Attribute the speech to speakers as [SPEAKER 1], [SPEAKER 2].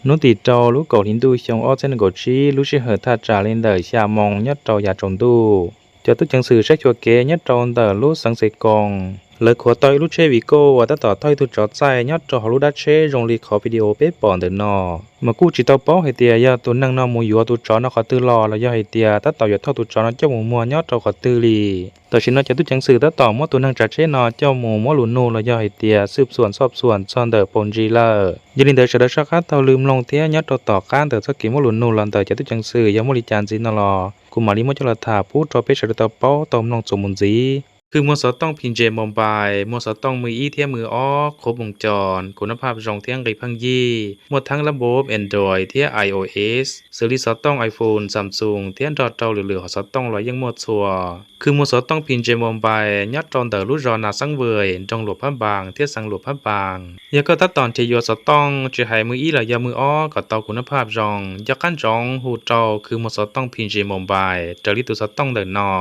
[SPEAKER 1] นู้ติจอรู้ก่อหินดูชงอ้อเส้นกดชี้รู้ชื่อเหตุท่าจาเล่นเดอชามองยัดจอยาจงดูจะตุ้จังสื่อใช้ชัวเกยัดจอนเดอรู้สังเสกองเลยขวต่อยรู้เชวิโก้ว่าต่อถอยทุจอดใจยัดจอรู้ดัชเชจงรีขอวิดีโอเป๊ะปอนเดินนอมากู้จิตเอาป้อให้เตียยาตัวนั่งนอมูอยู่ตัวจอนอขอตื้อรอแล้วยาให้เตียต่อยอดเท่าตัวจอนเจ้าหมูมัวยัดจอขอตื้อลีต่อชินจะตุ้จังสื่อต่อมัวตัวนั่งจัดเชนอเจ้าหมูมัวหลุนนูแล้วยาให้เตียสืบสวนสอบสวนซอนเดอปนจีเลอร์ยินดีเดอชดชักคัดเท่าลืมลงเทียยัดต่อการเดอสักกี่มัวหลุนนูหลันเดอจะตุ้จังสื่อยามุลิจานจีนอลอกุมารีมัวจลถาพูดจอเปชดต่อป้อตอมลงจมุนจีคือมัวสต้องพินเจมอมบายมัวสต้องมืออีเทียมืออ้อครบวงจรคุณภาพรองเทียงไรพังยี่มัวทั้งระบบ Android เทีย iOS ซีรีส์สต้อง iPhone Samsung เทียนจอเจ้าเหลือๆสต้องลอยยังมัวชัวคือมัวสต้องพินเจมอมบายยัดจอนเดอรู้จอนาสังเวยจงหลบผ้าบางเทียสังหลบผ้าบางยาก็ตัดตอนที่โยสต้องจะให้มืออีหลายามืออ้อก็ต่อคุณภาพรองยักกันจองหูเจ้าคือมัวสต้องพินเจมอมบายจะรีตุสต้องเดินนอ